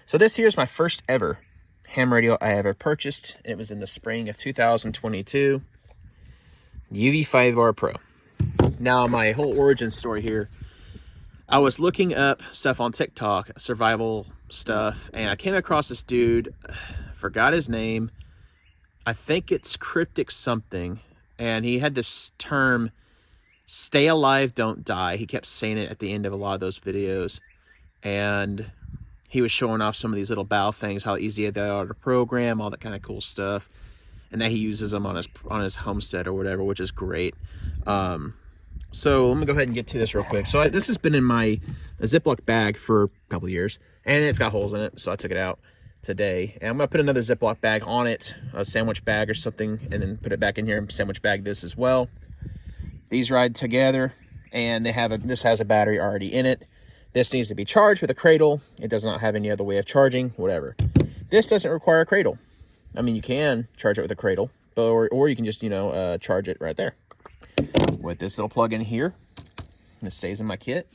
So this here is my first ever ham radio I ever purchased. It was in the spring of 2022. UV5R Pro. Now, my whole origin story here, I was looking up stuff on TikTok, survival stuff, and I came across this dude, forgot his name. I think it's Cryptic something, and he had this term, stay alive, don't die. He kept saying it at the end of a lot of those videos, and he was showing off some of these little bow things, how easy they are to program, all that kind of cool stuff, and that he uses them on his homestead or whatever, which is great. So let me go ahead and get to this real quick. So this has been in a Ziploc bag for a couple of years, and it's got holes in it, so I took it out today. And I'm going to put another Ziploc bag on it, a sandwich bag or something, and then put it back in here and sandwich bag this as well. These ride together, and this has a battery already in it. This needs to be charged with a cradle. It does not have any other way of charging, whatever. This doesn't require a cradle. I mean, you can charge it with a cradle, but or you can just, charge it right there with this little plug in here. This stays in my kit.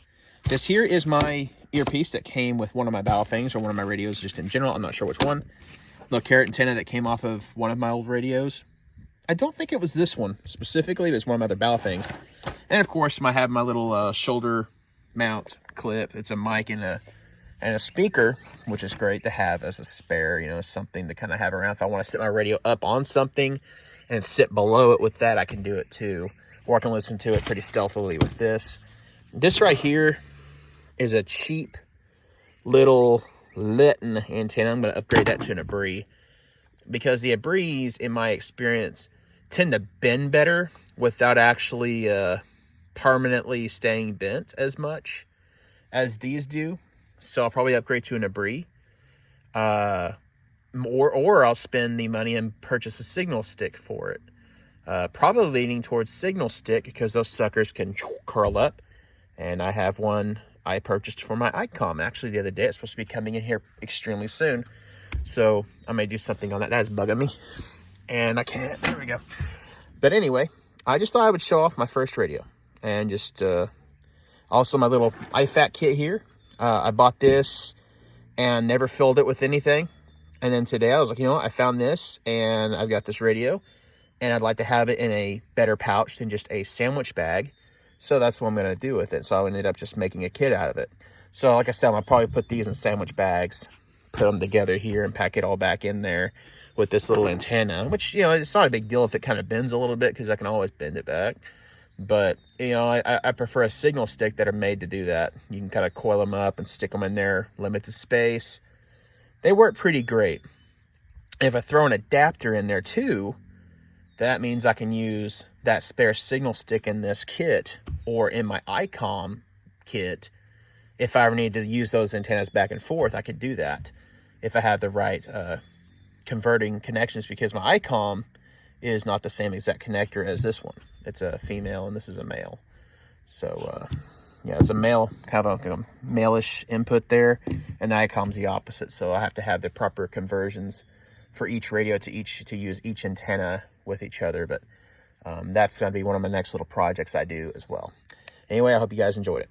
This here is my earpiece that came with one of my Baofengs or one of my radios just in general. I'm not sure which one. Little carrot antenna that came off of one of my old radios. I don't think it was this one specifically. It was one of my other Baofengs. And of course, I have my little shoulder mount clip. It's a mic and a speaker, which is great to have as a spare, something to kind of have around. If I want to sit my radio up on something and sit below it with that, I can do it too. Or I can listen to it pretty stealthily with this. This right here is a cheap little Litton antenna. I'm going to upgrade that to an Abri, because the Abris, in my experience, tend to bend better without actually permanently staying bent as much as these do. So I'll probably upgrade to an Abri. Or I'll spend the money and purchase a signal stick for it. Probably leaning towards signal stick, because those suckers can curl up. And I have one I purchased for my ICOM actually the other day. It's supposed to be coming in here extremely soon. So I may do something on that. That's bugging me. And I can't. There we go. But anyway, I just thought I would show off my first radio. And just also my little IFAK kit here. I bought this and never filled it with anything. And then today I was like, I found this and I've got this radio. And I'd like to have it in a better pouch than just a sandwich bag. So that's what I'm going to do with it. So I ended up just making a kit out of it. So like I said, I'll probably put these in sandwich bags, put them together here, and pack it all back in there with this little antenna, which, it's not a big deal if it kind of bends a little bit, because I can always bend it back. But, I prefer a signal stick that are made to do that. You can kind of coil them up and stick them in there, limited space. They work pretty great. And if I throw an adapter in there too, that means I can use that spare signal stick in this kit or in my ICOM kit. If I ever need to use those antennas back and forth, I could do that if I have the right converting connections, because my ICOM is not the same exact connector as this one. It's a female and this is a male. So, yeah, it's a male, kind of a male-ish input there, and the ICOM's the opposite. So I have to have the proper conversions for each radio to use each antenna with each other. But that's going to be one of my next little projects I do as well. Anyway, I hope you guys enjoyed it.